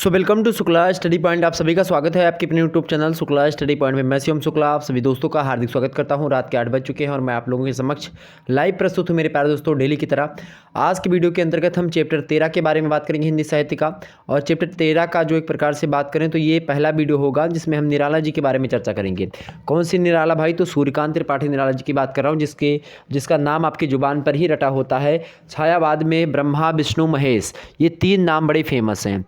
Welcome to Shukla study point. आप सभी का स्वागत है आपके अपने YouTube channel Shukla study point में। मैं शिवम शुक्ला आप सभी दोस्तों का हार्दिक स्वागत करता हूं। रात के 8 बज चुके हैं और मैं आप लोगों के समक्ष लाइव प्रस्तुत हूं मेरे प्यारे दोस्तों डेली की तरह। आज की वीडियो के अंतर्गत हम चैप्टर 13 के बारे में बात करेंगे, हिंदी साहित्य का। और चैप्टर 13 का जो एक प्रकार से बात करें तो ये पहला वीडियो होगा जिसमें हम निराला जी के बारे में चर्चा करेंगे। कौन सी निराला भाई? तो सूर्यकांत त्रिपाठी निराला जी की बात कर रहा हूँ, जिसका नाम आपकी जुबान पर ही रटा होता है। छायावाद में ब्रह्मा विष्णु महेश, ये 3 नाम बड़े फेमस हैं।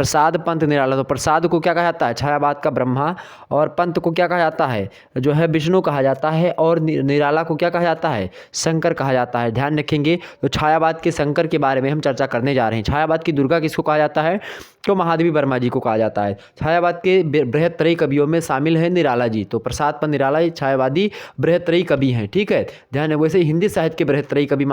प्रसाद पंत निराला, तो प्रसाद को क्या कहा जाता है? छायावाद का ब्रह्मा। और पंत को क्या कहा जाता है? जो है विष्णु कहा जाता है। और निराला को क्या कहा जाता है? शंकर कहा जाता है। ध्यान रखेंगे। तो छायावाद के शंकर के बारे में हम चर्चा करने जा रहे हैं। छायावाद की दुर्गा किसको कहा जाता है? तो महादेवी वर्मा जी को कहा जाता है। छायावाद के बृहत्त्रयी कवियों में शामिल है निराला जी। तो प्रसाद पंत निराला छायावादी बृहत्त्रयी कवि हैं। ठीक है, ध्यान है। वैसे हिंदी साहित्य के बृहत्त्रयी कवि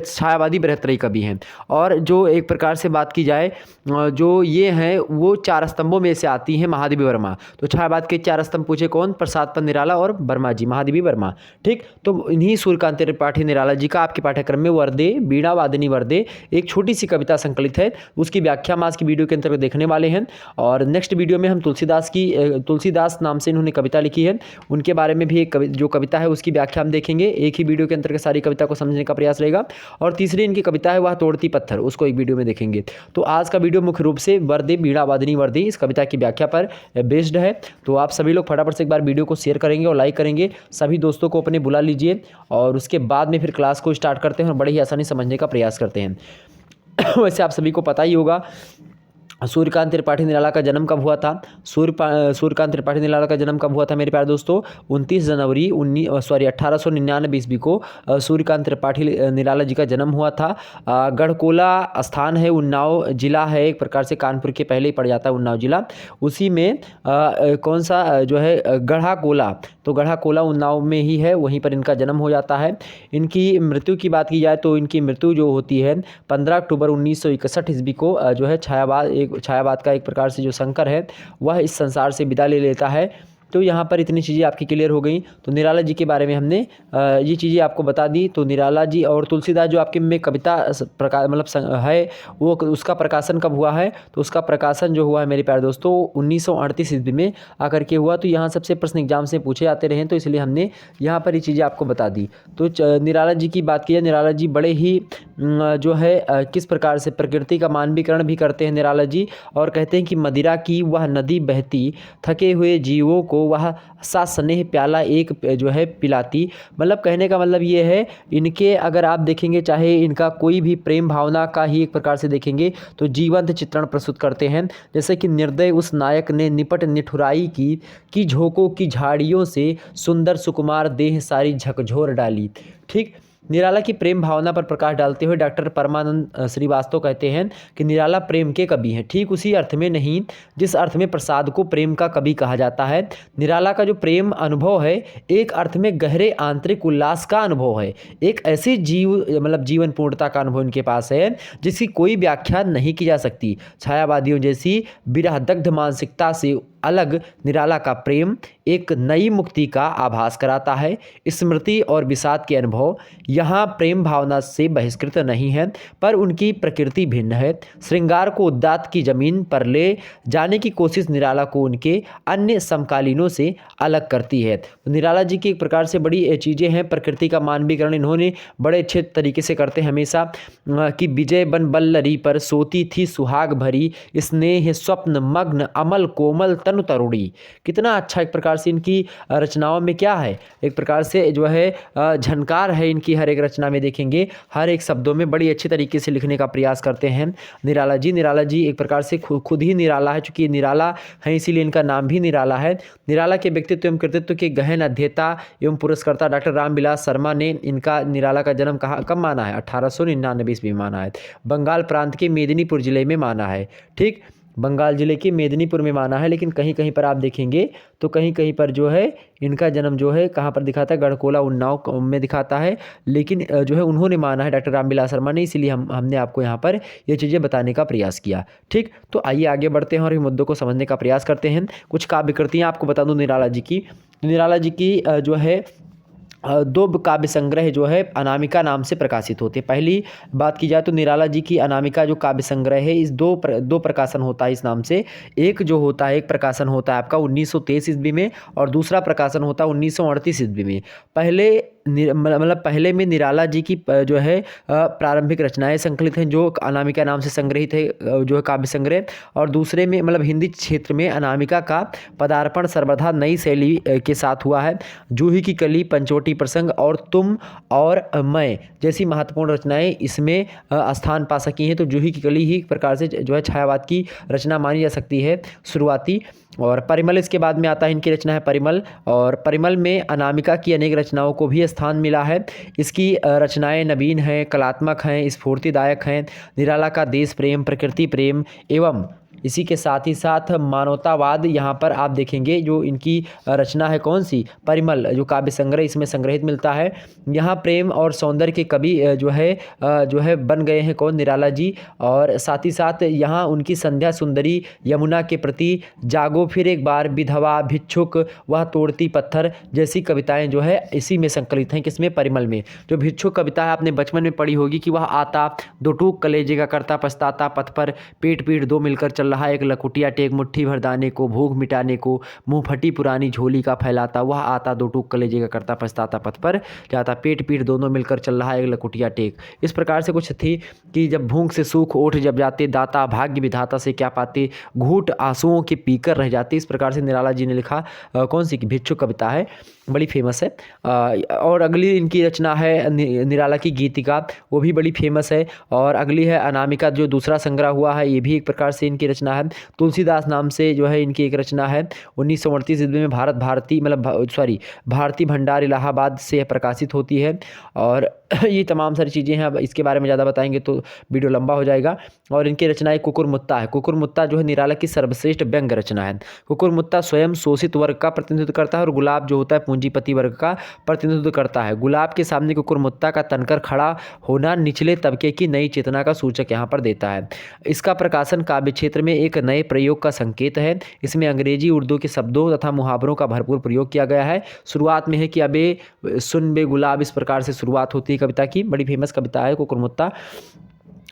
छायावादी बृहत्त्रयी कवि हैं। और जो एक प्रकार से बात की जाए, जो ये हैं वो 4 स्तंभों में से आती हैं महादेवी वर्मा। तो छायावाद के 4 स्तंभ पूछे कौन? प्रसाद पंत निराला और वर्मा जी, महादेवी वर्मा। ठीक, तो इन्हीं सूर्यकांत त्रिपाठी निराला जी का आपके पाठ्यक्रम में वर्दे बीणा वादिनी वर्दे एक छोटी सी कविता संकलित है, उसकी व्याख्या हम आज की वीडियो के अंतर्गत देखने वाले हैं। और नेक्स्ट वीडियो में हम तुलसीदास नाम से इन्होंने कविता लिखी है, उनके बारे में भी एक जो कविता है उसकी व्याख्या हम देखेंगे। एक ही वीडियो के अंतर्गत सारी कविता को समझने का प्रयास रहेगा। और तीसरी इनकी कविता है वह तोड़ती पत्थर, उसको एक वीडियो में देखेंगे। तो आज का वीडियो मुख्य रूप से वर्दे बीणा वादिनी वर्दे इस कविता की व्याख्या पर बेस्ड है। तो आप सभी लोग फटाफट से एक बार वीडियो को शेयर करेंगे और लाइक करेंगे। सभी दोस्तों को अपने बुला लीजिए और उसके बाद में फिर क्लास को स्टार्ट करते हैं और बड़ी ही आसानी समझने का प्रयास करते हैं। वैसे आप सभी को पता ही होगा सूर्यकांत त्रिपाठी निराला का जन्म कब हुआ था? सूर्यकांत त्रिपाठी निराला का जन्म कब हुआ था मेरे प्यारे दोस्तों? 29 जनवरी 1899 ईस्वी को सूर्यकांत त्रिपाठी निराला जी का जन्म हुआ था। गढ़कोला स्थान है, उन्नाव जिला है, एक प्रकार से कानपुर के पहले ही पड़ जाता है उन्नाव जिला। उसी में कौन सा जो है गढ़ाकोला, तो गढ़ाकोला उन्नाव में ही है, वहीं पर इनका जन्म हो जाता है। इनकी मृत्यु की बात की जाए तो इनकी मृत्यु जो होती है 15 अक्टूबर 1961 ईस्वी को जो है छायावाद का एक प्रकार से जो शंकर है वह इस संसार से विदा ले लेता है। तो यहाँ पर इतनी चीज़ें आपकी क्लियर हो गई। तो निराला जी के बारे में हमने ये चीज़ें आपको बता दी। तो निराला जी और तुलसीदास जो आपके में कविता है वो उसका प्रकाशन कब हुआ है? तो उसका प्रकाशन जो हुआ है मेरे प्यारे दोस्तों 1938 ईस्वी में आकर के हुआ। तो यहाँ सबसे प्रश्न एग्जाम से पूछे जाते रहे, तो इसलिए हमने यहाँ पर ये चीज़ें आपको बता दी। तो निराला जी की बात की जाए, निराला जी बड़े ही जो है किस प्रकार से प्रकृति का मानवीकरण भी करते हैं निराला जी। और कहते हैं कि मदिरा की वह नदी बहती, थके हुए जीवों को वह सा स्नेह प्याला एक जो है पिलाती। मतलब कहने का मतलब ये है, इनके अगर आप देखेंगे चाहे इनका कोई भी प्रेम भावना का ही एक प्रकार से देखेंगे तो जीवंत चित्रण प्रस्तुत करते हैं। जैसे कि निर्दय उस नायक ने निपट निठुराई की झोंकों की झाड़ियों से सुंदर सुकुमार देह सारी झकझोर डाली। ठीक, निराला की प्रेम भावना पर प्रकाश डालते हुए डॉक्टर परमानंद श्रीवास्तव कहते हैं कि निराला प्रेम के कवि हैं। ठीक उसी अर्थ में नहीं जिस अर्थ में प्रसाद को प्रेम का कवि कहा जाता है। निराला का जो प्रेम अनुभव है एक अर्थ में गहरे आंतरिक उल्लास का अनुभव है, एक ऐसी जीवन पूर्णता का अनुभव इनके पास है जिसकी कोई व्याख्या नहीं की जा सकती। छायावादियों जैसी विरह दग्ध मानसिकता से अलग निराला का प्रेम एक नई मुक्ति का आभास कराता है। स्मृति और विषाद के अनुभव यहाँ प्रेम भावना से बहिष्कृत नहीं है, पर उनकी प्रकृति भिन्न है। श्रृंगार को उद्दात की जमीन पर ले जाने की कोशिश निराला को उनके अन्य समकालीनों से अलग करती है। निराला जी की एक प्रकार से बड़ी चीज़ें हैं। प्रकृति का मानवीकरण इन्होंने बड़े अच्छे तरीके से करते हैं हमेशा। कि विजय बन बल्लरी पर सोती थी सुहाग भरी, स्नेह स्वप्न मग्न अमल कोमल तनु तरुणी। कितना अच्छा एक प्रकार से इनकी रचनाओं में क्या है, एक प्रकार से जो है झनकार है इनकी हर एक रचना में। देखेंगे हर एक शब्दों में बड़ी अच्छी तरीके से लिखने का प्रयास करते हैं निराला जी। निराला जी एक प्रकार से खुद ही निराला है, चूंकि निराला है इसीलिए इनका नाम भी निराला है। निराला के व्यक्तित्व एवं कृतित्व के गहन अध्येता एवं पुरस्कर्ता डॉक्टर रामविलास शर्मा ने इनका निराला का जन्म कब माना है? 1899 ईस्वी में माना है। बंगाल प्रांत के मेदिनीपुर जिले में माना है। ठीक, बंगाल जिले के मेदिनीपुर में माना है। लेकिन कहीं कहीं पर आप देखेंगे तो कहीं कहीं पर जो है इनका जन्म जो है कहाँ पर दिखाता है? गढ़कोला उन्नाव में दिखाता है। लेकिन जो है उन्होंने माना है डॉक्टर रामविलास शर्मा ने, इसीलिए हमने आपको यहाँ पर ये चीज़ें बताने का प्रयास किया। ठीक, तो आइए आगे बढ़ते हैं और इन मुद्दों को समझने का प्रयास करते हैं। कुछ काव्य कृतियाँ आपको बता दूँ निराला जी की। निराला जी की जो है दो काव्य संग्रह जो है अनामिका नाम से प्रकाशित होते हैं। पहली बात की जाए तो निराला जी की अनामिका जो काव्य संग्रह है, इस दो प्रकाशन होता है इस नाम से। एक जो होता है, एक प्रकाशन होता है आपका 1923 ईस्वी में, और दूसरा प्रकाशन होता है 1938 ईस्वी में। पहले मतलब पहले में निराला जी की जो है प्रारंभिक रचनाएं संकलित हैं जो अनामिका नाम से संग्रहित है, जो है काव्य संग्रह। और दूसरे में मतलब हिंदी क्षेत्र में अनामिका का पदार्पण सर्वथा नई शैली के साथ हुआ है। जूही की कली, पंचवटी प्रसंग और तुम और मैं जैसी महत्वपूर्ण रचनाएं इसमें स्थान पा सकी हैं। तो जूही की कली ही एक प्रकार से जो है छायावाद की रचना मानी जा सकती है शुरुआती। और परिमल इसके बाद में आता है, इनकी रचना है परिमल। और परिमल में अनामिका की अनेक रचनाओं को भी स्थान मिला है। इसकी रचनाएं नवीन हैं, कलात्मक हैं, स्फूर्तिदायक हैं। निराला का देश प्रेम, प्रकृति प्रेम एवं इसी के साथ ही साथ मानवतावाद, यहाँ पर आप देखेंगे जो इनकी रचना है कौन सी, परिमल जो काव्य संग्रह इसमें संग्रहित मिलता है। यहाँ प्रेम और सौंदर्य के कवि जो है बन गए हैं कौन, निराला जी। और साथ ही साथ यहाँ उनकी संध्या सुंदरी, यमुना के प्रति, जागो फिर एक बार, विधवा, भिक्षुक, वह तोड़ती पत्थर जैसी कविताएं जो है इसी में संकलित हैं। किसमें, परिमल में। जो भिक्षुक कविता है आपने बचपन में पढ़ी होगी कि वह आता, दो टूक कलेजे का करता पछताता, पथ पर पेट पीठ दो मिलकर चल रहा, एक लकुटिया टेक मुट्ठी भर दाने को, भूख मिटाने को, मुंह फटी पुरानी झोली का फैलाता, वह आता दो टूक कलेजे का करता पछताता, पथ पर जाता, पेट पीठ दोनों मिलकर चल रहा, एक लकुटिया टेक। इस प्रकार से कुछ थी कि जब भूख से सूख ओठ जब जाते, दाता भाग्य विधाता से क्या पाते, घूट आंसुओं के पीकर रह जाते। इस प्रकार से निराला जी ने लिखा कौन सी भिक्षुक कविता है, बड़ी फेमस है। और अगली इनकी रचना है निराला की गीतिका, वो भी बड़ी फेमस है। और अगली है अनामिका जो दूसरा संग्रह हुआ है, ये भी एक प्रकार से इनकी रचना है। तुलसीदास नाम से जो है इनकी एक रचना है, 1938 ईस्वी में भारती भंडार इलाहाबाद से प्रकाशित होती है। और ये तमाम सारी चीज़ें हैं, अब इसके बारे में ज़्यादा बताएंगे तो वीडियो लंबा हो जाएगा। और इनकी रचना एक कुकुरमुत्ता है। कुकुरमुत्ता जो है निराला की सर्वश्रेष्ठ व्यंग्य रचना है। कुकुरमुत्ता स्वयं शोषित वर्ग का प्रतिनिधित्व करता है और गुलाब जो होता है पूंजीपति वर्ग का प्रतिनिधित्व करता है। गुलाब के सामने कुकुरमुत्ता का तनकर खड़ा होना निचले तबके की नई चेतना का सूचक यहाँ पर देता है। इसका प्रकाशन काव्य क्षेत्र में एक नए प्रयोग का संकेत है। इसमें अंग्रेजी उर्दू के शब्दों तथा मुहावरों का भरपूर प्रयोग किया गया है। शुरुआत में है कि अबे सुन बे गुलाब, इस प्रकार से शुरुआत होती है कविता की। बड़ी फेमस कविता है कुकुरमुत्ता।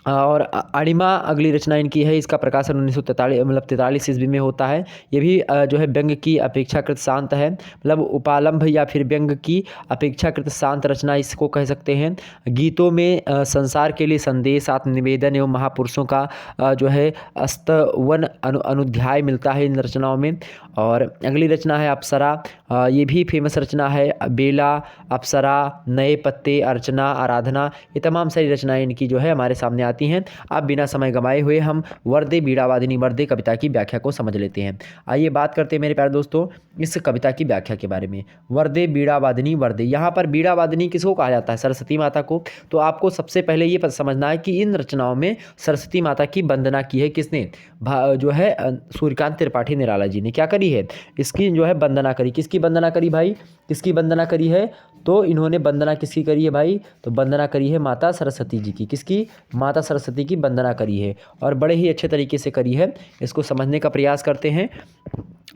और अणिमा अगली रचना इनकी है। इसका प्रकाशन 1943 ईस्वी में होता है। ये भी जो है व्यंग्य की अपेक्षाकृत शांत है, मतलब उपालंभ या फिर व्यंग्य की अपेक्षाकृत शांत रचना इसको कह सकते हैं। गीतों में संसार के लिए संदेश, आत्मनिवेदन एवं महापुरुषों का जो है स्तवन अनुध्याय मिलता है इन रचनाओं में। और अगली रचना है अप्सरा, ये भी फेमस रचना है। बेला, अप्सरा, नए पत्ते, अर्चना, आराधना, ये तमाम सारी रचनाएं इनकी जो है हमारे सामने आती हैं। अब बिना समय गंवाए हुए हम वर्दे बीड़ावादिनी वर्दे कविता की व्याख्या को समझ लेते हैं। आइए बात करते हैं मेरे प्यारे दोस्तों इस कविता की व्याख्या के बारे में। वर्दे बीड़ावादिनी वर्दे, यहाँ पर बीड़ावादिनी किसको कहा जाता है, सरस्वती माता को। तो आपको सबसे पहले ये समझना है कि इन रचनाओं में सरस्वती माता की वंदना की है किसने, जो है सूर्यकांत त्रिपाठी निराला जी ने क्या करी है, इसकी जो है वंदना करी। किसकी वंदना करी भाई, किसकी वंदना करी है, तो इन्होंने वंदना किसकी करी है भाई, तो वंदना करी है माता सरस्वती जी की। किसकी, माता सरस्वती की वंदना करी है और बड़े ही अच्छे तरीके से करी है। इसको समझने का प्रयास करते हैं।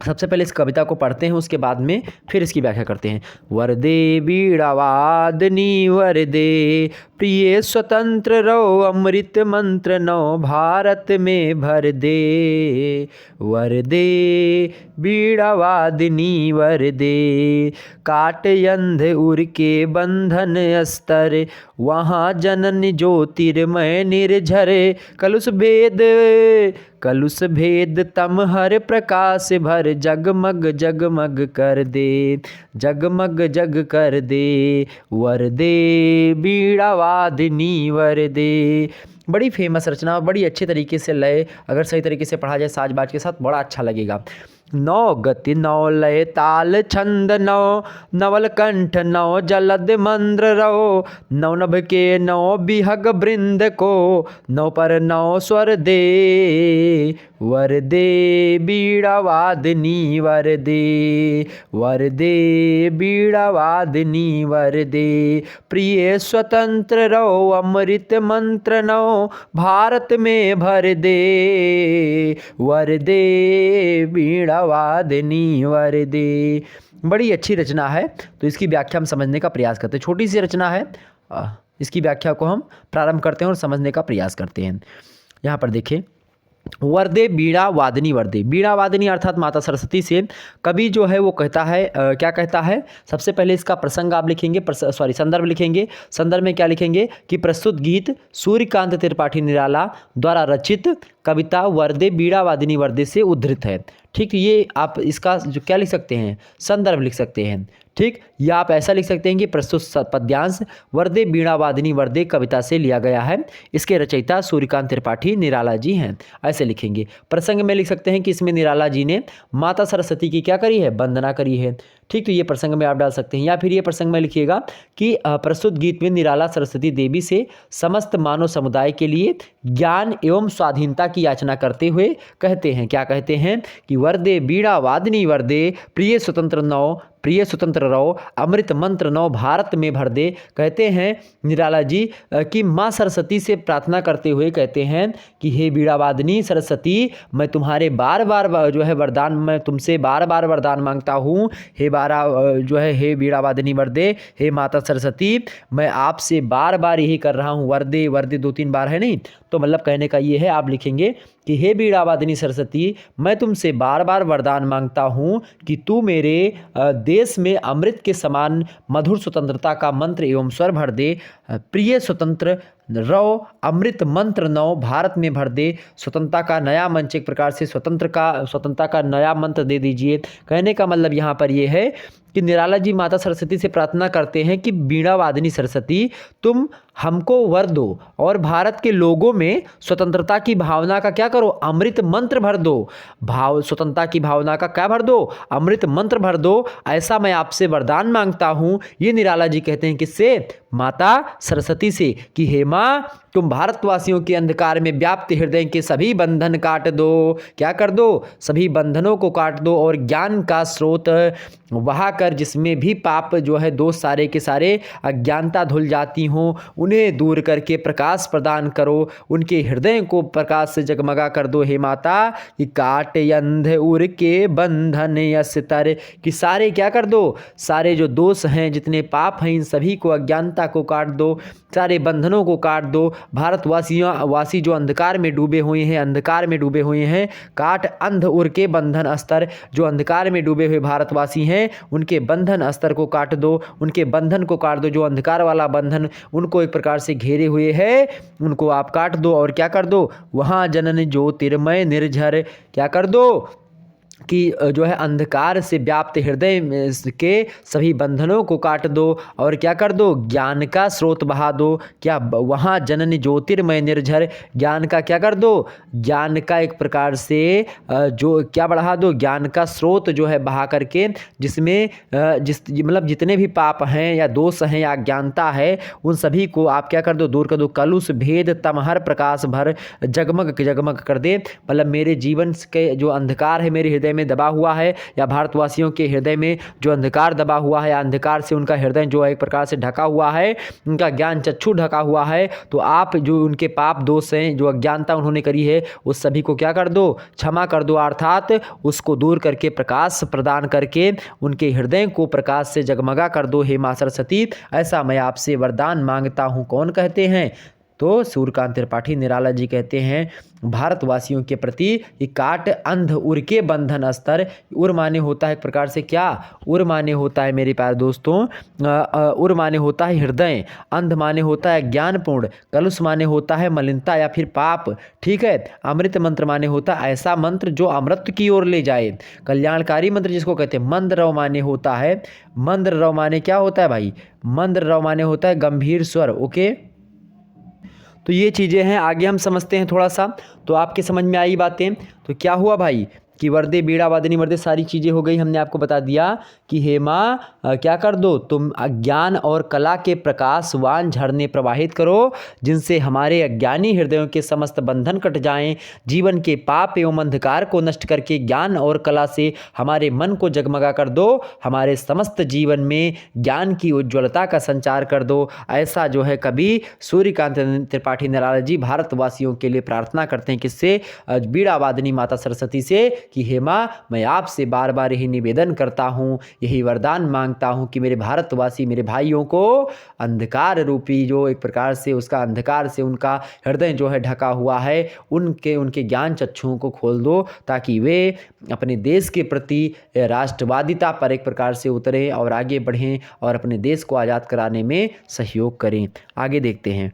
सबसे पहले इस कविता को पढ़ते हैं, उसके बाद में फिर इसकी व्याख्या करते हैं। वरदे बीड़ावादनी वरदे, प्रिय स्वतंत्र रहो, अमृत मंत्र नौ भारत में भर दे। वरदे बीड़ावादिनी वरदे, काट यंध उर के बंधन अस्तर, वहाँ जनन ज्योतिर्मय निर्झरे, कलुष भेद तम हर प्रकाश भर, जगमग जगमग कर दे, जगमग जग कर दे। वरदे बीड़ावादिनी वरदे, बड़ी फेमस रचना, बड़ी अच्छे तरीके से लय, अगर सही तरीके से पढ़ा जाए साज बाज के साथ बड़ा अच्छा लगेगा। नौ गति नौ लय ताल छंद नौ, नवल कंठ नौ जलद मंद्र रहो, नौ नभ के नौ बिहग बृंद को, नौ पर नौ स्वर दे। वरदे बीड़ावादिनी वरदे, वरदे बीड़ावादिनी वरदे, प्रिय स्वतंत्र रहो, अमृत मंत्र नौ भारत में भर दे। वरदे बीड़ावादिनी वरदे, बड़ी अच्छी रचना है, तो इसकी व्याख्या हम समझने का प्रयास करते हैं। छोटी सी रचना है, इसकी व्याख्या को हम प्रारंभ करते हैं और समझने का प्रयास करते हैं। यहाँ पर देखें, वरदे बीड़ा वादनी वरदे, बीड़ा वादनी अर्थात माता सरस्वती से कवि जो है वो कहता है, क्या कहता है, सबसे पहले इसका प्रसंग आप लिखेंगे, संदर्भ लिखेंगे। संदर्भ में क्या लिखेंगे कि प्रस्तुत गीत सूर्यकांत त्रिपाठी निराला द्वारा रचित कविता वरदे बीड़ा वादिनी वरदे से उद्धृत है। ठीक, ये आप इसका जो क्या लिख सकते हैं, संदर्भ लिख सकते हैं। ठीक, या आप ऐसा लिख सकते हैं कि प्रस्तुत पद्यांश वरदे बीड़ा वादिनी वरदे कविता से लिया गया है, इसके रचयिता सूर्यकांत त्रिपाठी निराला जी हैं, ऐसे लिखेंगे। प्रसंग में लिख सकते हैं कि इसमें निराला जी ने माता सरस्वती की क्या करी है, वंदना करी है। ठीक, तो ये प्रसंग में आप डाल सकते हैं, या फिर ये प्रसंग में लिखिएगा कि प्रस्तुत गीत में निराला सरस्वती देवी से समस्त मानव समुदाय के लिए ज्ञान एवं स्वाधीनता की याचना करते हुए कहते हैं, क्या कहते हैं कि वरदे बीड़ा वादिनी वरदे प्रिय स्वतंत्र नौ, प्रिय स्वतंत्र रहो, अमृत मंत्र नौ भारत में भर दे। कहते हैं निराला जी कि माँ सरस्वती से प्रार्थना करते हुए कहते हैं कि हे बीड़ावादिनी सरस्वती, मैं तुम्हारे बार बार जो है वरदान, मैं तुमसे बार बार वरदान मांगता हूँ, हे जो है हे बीड़ावादिनी वरदे, हे माता सरस्वती, मैं आपसे बार बार यही कर रहा हूँ। वरदे वरदे 2-3 बार है नहीं, तो मतलब कहने का ये है, आप लिखेंगे कि हे बीड़ावादिनी सरस्वती, मैं तुमसे बार बार वरदान मांगता हूँ कि तू मेरे देश में अमृत के समान मधुर स्वतंत्रता का मंत्र एवं स्वर भर दे। प्रिय स्वतंत्र रहो, अमृत मंत्र नौ भारत में भर दे। स्वतंत्रता का नया मंच, एक प्रकार से स्वतंत्रता का नया मंत्र दे दीजिए। कहने का मतलब यहाँ पर यह है कि निराला जी माता सरस्वती से प्रार्थना करते हैं कि बीड़ा वादिनी सरस्वती, तुम हमको वर दो और भारत के लोगों में स्वतंत्रता की भावना का क्या करो, अमृत मंत्र भर दो। स्वतंत्रता की भावना का क्या भर दो, अमृत मंत्र भर दो, ऐसा मैं आपसे वरदान मांगता हूँ। ये निराला जी कहते हैं किससे, माता सरस्वती से, कि हे माँ, तुम भारतवासियों के अंधकार में व्याप्त हृदय के सभी बंधन काट दो। क्या कर दो, सभी बंधनों को काट दो और ज्ञान का स्रोत वहा कर, जिसमें भी पाप जो है दोष सारे के सारे अज्ञानता धुल जाती हों, उन्हें दूर करके प्रकाश प्रदान करो। उनके हृदय को प्रकाश से जगमगा कर दो हे माता, कि काट अंध उर के बंधन यस तर, कि सारे क्या कर दो, सारे जो दोष हैं, जितने पाप हैं, इन सभी को, अज्ञानता को काट दो, सारे बंधनों को काट दो। वासी जो अंधकार में डूबे हुए हैं, अंधकार में डूबे हुए हैं, काट अंध उर के बंधन अस्तर, जो अंधकार में डूबे हुए भारतवासी हैं, उनके बंधन अस्तर को काट दो, उनके बंधन को काट दो। जो अंधकार वाला बंधन उनको एक प्रकार से घेरे हुए है, उनको आप काट दो। और क्या कर दो, वहाँ जनन ज्योतिर्मय निर्झर, क्या कर दो कि जो है अंधकार से व्याप्त हृदय के सभी बंधनों को काट दो और क्या कर दो, ज्ञान का स्रोत बहा दो। क्या, वहाँ जननी ज्योतिर्मय निर्झर, ज्ञान का क्या कर दो, ज्ञान का एक प्रकार से जो क्या बढ़ा दो, ज्ञान का स्रोत जो है बहा करके, जिसमें मतलब जितने भी पाप हैं या दोष हैं या अज्ञानता है, उन सभी को आप क्या कर दो, दूर कर दो। कलुष भेद तमहर प्रकाश भर, जगमग जगमग कर दे। मतलब मेरे जीवन के जो अंधकार है मेरे हृदय में दबा हुआ है, या भारतवासियों के हृदय में जो अंधकार दबा हुआ है, या अंधकार से उनका हृदय जो है एक प्रकार से ढका हुआ है, उनका ज्ञान चक्षु ढका हुआ है, तो आप जो उनके पाप दोष हैं, जो अज्ञानता उन्होंने करी है, उस सभी को क्या कर दो, क्षमा कर दो, अर्थात उसको दूर करके प्रकाश प्रदान करके उनके हृदय को प्रकाश से जगमगा कर दो हे मां सरस्वती, ऐसा मैं आपसे वरदान मांगता हूँ। कौन कहते हैं, तो सूर्यकांत त्रिपाठी निराला जी कहते हैं भारतवासियों के प्रति कि काट अंध उर के बंधन अस्तर। उर माने होता है एक प्रकार से क्या, उर माने होता है मेरे प्यारे दोस्तों, उर माने होता है हृदय, अंध माने होता है ज्ञानपूर्ण, कलुष माने होता है मलिनता या फिर पाप, ठीक है। अमृत मंत्र माने होता है ऐसा मंत्र जो अमृत की ओर ले जाए, कल्याणकारी मंत्र जिसको कहते हैं। मंद रव माने होता है, मंद रव माने क्या होता है भाई, मंद रव माने होता है गंभीर स्वर, ओके। तो ये चीज़ें हैं, आगे हम समझते हैं थोड़ा सा, तो आपके समझ में आई बातें। तो क्या हुआ भाई कि वरदे बीड़ा वादिनी वरदे सारी चीज़ें हो गई, हमने आपको बता दिया कि हे माँ क्या कर दो, तुम अज्ञान और कला के प्रकाशवान झरने प्रवाहित करो, जिनसे हमारे अज्ञानी हृदयों के समस्त बंधन कट जाएं, जीवन के पाप एवं अंधकार को नष्ट करके ज्ञान और कला से हमारे मन को जगमगा कर दो, हमारे समस्त जीवन में ज्ञान की उज्ज्वलता का संचार कर दो। ऐसा जो है कवि सूर्यकांत त्रिपाठी निराला जी भारतवासियों के लिए प्रार्थना करते हैं, किससे, बीड़ा वादिनी माता सरस्वती से, कि हे माँ, मैं आपसे बार बार यही निवेदन करता हूँ, यही वरदान मांगता हूँ कि मेरे भारतवासी, मेरे भाइयों को अंधकार रूपी जो एक प्रकार से उसका अंधकार से उनका हृदय जो है ढका हुआ है, उनके ज्ञान चक्षुओं को खोल दो, ताकि वे अपने देश के प्रति राष्ट्रवादिता पर एक प्रकार से उतरें और आगे बढ़ें और अपने देश को आज़ाद कराने में सहयोग करें। आगे देखते हैं।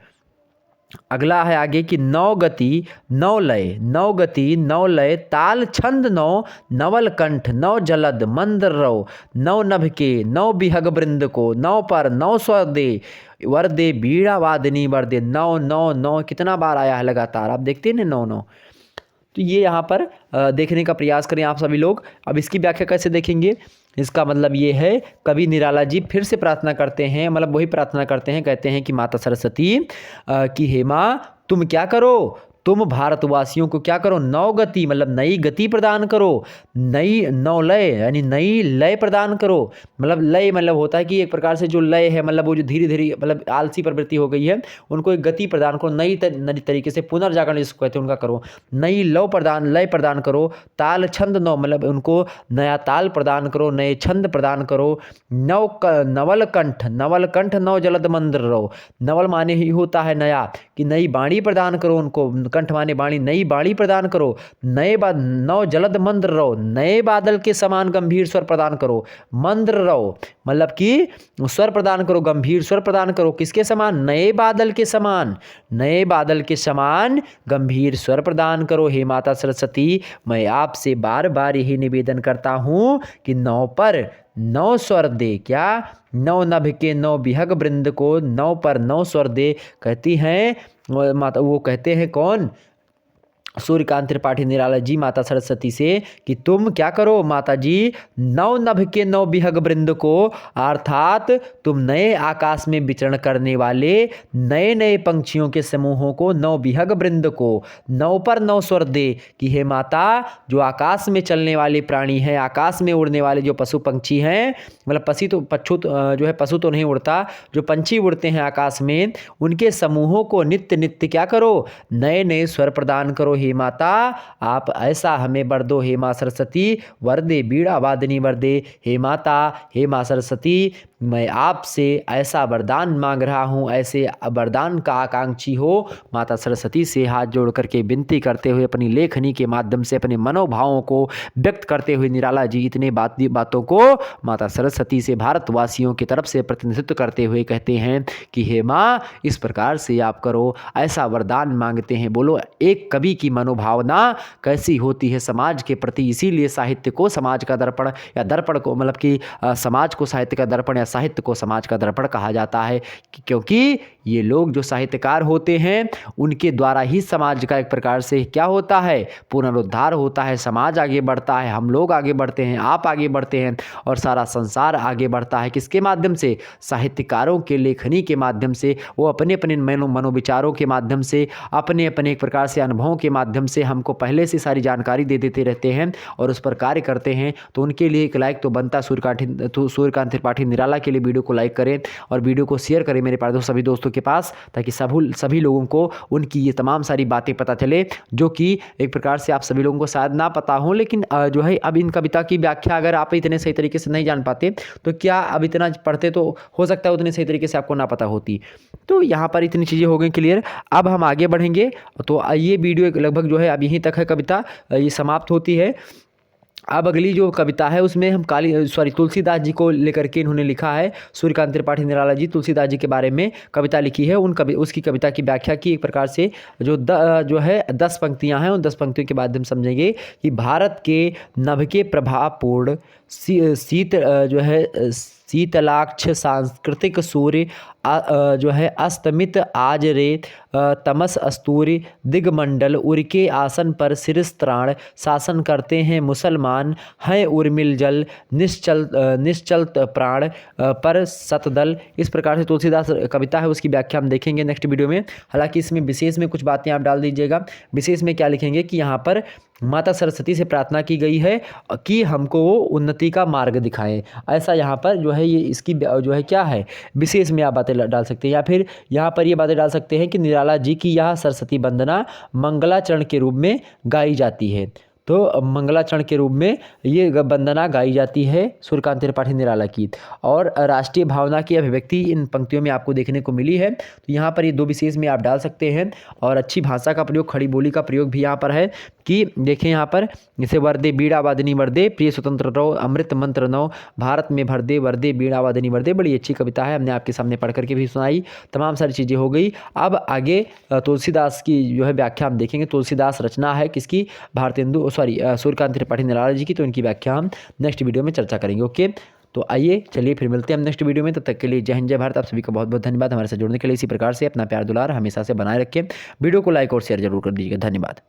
अगला है आगे कि नौ गति नौ लय, नौ गति नौ लय, ताल छंद नौ, नवल कंठ नौ, जलद मंद रव, नौ नभ के नौ, बिहग बृंद को नौ, पर नौ स्वर दे, वर दे बीड़ा वादनी वर दे। नौ नौ नौ कितना बार आया है लगातार, आप देखते हैं ना, नौ नौ। तो ये यहाँ पर देखने का प्रयास करें आप सभी लोग। अब इसकी व्याख्या कैसे देखेंगे, इसका मतलब ये है, कवि निराला जी फिर से प्रार्थना करते हैं, मतलब वही प्रार्थना करते हैं, कहते हैं कि माता सरस्वती कि हे माँ, तुम क्या करो, तुम भारतवासियों को क्या करो, नौ गति मतलब नई गति प्रदान करो, नई नौ लय यानी नई लय प्रदान करो। मतलब लय मतलब होता है कि एक प्रकार से जो लय है, मतलब वो जो धीरे धीरे मतलब आलसी प्रवृत्ति हो गई है, उनको एक गति प्रदान करो, नई तरीके से पुनर्जागरण जिसको कहते हैं उनका करो, नई लय प्रदान करो। ताल छंद नौ मतलब उनको नया ताल प्रदान करो, नए छंद प्रदान करो। नवल कंठ नौ, जलद मंद रहो। नवल माने ही होता है नया, कि नई बाणी प्रदान करो उनको, कंठ माने बाणी, नई बाणी प्रदान करो। नौ जलद मंद्र रहो, नए बादल के समान गंभीर स्वर प्रदान करो। मंद्र रहो मतलब कि स्वर प्रदान करो, गंभीर स्वर प्रदान करो, किसके समान, नए बादल के समान, नए बादल के समान गंभीर स्वर प्रदान करो। हे माता सरस्वती, मैं आपसे बार बार यही निवेदन करता हूँ कि नौ पर नौ स्वर दे, क्या, नौ नभ के नौ, बिहग बृंद को नौ पर नौ स्वर दे। कहती हैं माता, वो कहते हैं कौन, सूर्यकांत त्रिपाठी निराला जी माता सरस्वती से कि तुम क्या करो माता जी, नौ नभ के नौ बिहग बृंद को, अर्थात तुम नए आकाश में विचरण करने वाले नए नए पंक्षियों के समूहों को, नौ बिहग बृंद को नौ पर नौ स्वर दे। कि हे माता, जो आकाश में चलने वाले प्राणी हैं, आकाश में उड़ने वाले जो पशु पंक्षी हैं, मतलब पशु तो नहीं उड़ता, जो पंछी उड़ते हैं आकाश में, उनके समूहों को नित्य नित्य क्या करो, नए नए स्वर प्रदान करो। हे माता, आप ऐसा हमें वर दो। हे माँ सरस्वती, वर दे बीड़ा वादनी वर दे। हे माता, हे माँ सरस्वती, मैं आपसे ऐसा वरदान मांग रहा हूँ, ऐसे वरदान का आकांक्षी हो। माता सरस्वती से हाथ जोड़ करके विनती करते हुए, अपनी लेखनी के माध्यम से अपने मनोभावों को व्यक्त करते हुए निराला जी इतने बातों को माता सरस्वती से भारतवासियों की तरफ से प्रतिनिधित्व करते हुए कहते हैं कि हे माँ, इस प्रकार से आप करो, ऐसा वरदान मांगते हैं। बोलो, एक कवि की मनोभावना कैसी होती है समाज के प्रति। इसीलिए साहित्य को समाज का दर्पण, या दर्पण को मतलब कि समाज को साहित्य का दर्पण, या साहित्य को समाज का दर्पण कहा जाता है, क्योंकि ये लोग जो साहित्यकार होते हैं, उनके द्वारा ही समाज का एक प्रकार से क्या होता है, पुनरुद्धार होता है, समाज आगे बढ़ता है, हम लोग आगे बढ़ते हैं, आप आगे बढ़ते हैं, और सारा संसार आगे बढ़ता है। किसके माध्यम से, साहित्यकारों के लेखनी के माध्यम से। वो अपने अपने मनोविचारों के माध्यम से, अपने अपने एक प्रकार से अनुभवों के माध्यम से हमको पहले से सारी जानकारी दे देते रहते हैं और उस पर कार्य करते हैं। तो उनके लिए एक लाइक तो बनता। सूर्यकांत त्रिपाठी निराला के लिए वीडियो को लाइक करें और वीडियो को शेयर करें मेरे पास सभी दोस्तों के पास, ताकि सभी लोगों को उनकी ये तमाम सारी बातें पता चले, जो कि एक प्रकार से आप सभी लोगों को शायद ना पता हो। लेकिन जो है, अब इन कविता की व्याख्या अगर आप इतने सही तरीके से नहीं जान पाते, तो क्या अब इतना पढ़ते तो हो सकता है उतने सही तरीके से आपको ना पता होती। तो यहाँ पर इतनी चीज़ें हो गई क्लियर। अब हम आगे बढ़ेंगे। तो ये वीडियो लगभग जो है अब यहीं तक है, कविता ये समाप्त होती है। अब अगली जो कविता है उसमें हम तुलसीदास जी को लेकर के इन्होंने लिखा है। सूर्यकांत त्रिपाठी निराला जी तुलसीदास जी के बारे में कविता लिखी है। उसकी कविता की व्याख्या की एक प्रकार से जो है 10 पंक्तियां हैं। उन 10 पंक्तियों के बाद हम समझेंगे कि भारत के नभ के प्रभावपूर्ण शीतलाक्ष सांस्कृतिक सूर्य जो है अस्तमित आज रे तमस अस्तूरी दिगमंडल उरके आसन पर शिरस्त्राण शासन करते हैं मुसलमान हैं उर्मिल जल निश्चल प्राण पर सतदल। इस प्रकार से तुलसीदास कविता है, उसकी व्याख्या हम देखेंगे नेक्स्ट वीडियो में। हालांकि इसमें विशेष में कुछ बातें आप डाल दीजिएगा। विशेष में क्या लिखेंगे कि यहाँ पर माता सरस्वती से प्रार्थना की गई है कि हमको वो उन्नति का मार्ग दिखाएं। ऐसा यहाँ पर जो है ये इसकी जो है क्या है, विशेष में आप बातें डाल सकते हैं, या फिर यहाँ पर ये बातें डाल सकते हैं कि निराला जी की यह सरस्वती वंदना मंगलाचरण के रूप में गाई जाती है। तो मंगलाचरण के रूप में ये वंदना गाई जाती है सूर्यकांत त्रिपाठी निराला की। और राष्ट्रीय भावना की अभिव्यक्ति इन पंक्तियों में आपको देखने को मिली है। तो यहाँ पर ये 2 विशेष में आप डाल सकते हैं। और अच्छी भाषा का प्रयोग, खड़ी बोली का प्रयोग भी यहाँ पर है कि देखें यहाँ पर, जैसे वर्दे बीड़ा वादनी वर्दे प्रिय स्वतंत्र रहो अमृत मंत्र नौ भारत में भर दे वर्दे बीड़ा वादनी वर्दे। बड़ी अच्छी कविता है, हमने आपके सामने पढ़ करके भी सुनाई। तमाम सारी चीज़ें हो गई। अब आगे तुलसीदास की जो है व्याख्या हम देखेंगे। तुलसीदास रचना है किसकी? भारतेंदु सूर्यकांत त्रिपाठी निराला जी की। तो इनकी व्याख्या हम नेक्स्ट वीडियो में चर्चा करेंगे। ओके, तो आइए चलिए फिर मिलते हैं हम नेक्स्ट वीडियो में। तब तक के लिए जय हिंद जय भारत। आप सभी का बहुत बहुत धन्यवाद हमारे साथ जुड़ने के लिए। इसी प्रकार से अपना प्यार दुलार हमेशा से बनाए रखें। वीडियो को लाइक और शेयर जरूर कर दीजिएगा। धन्यवाद।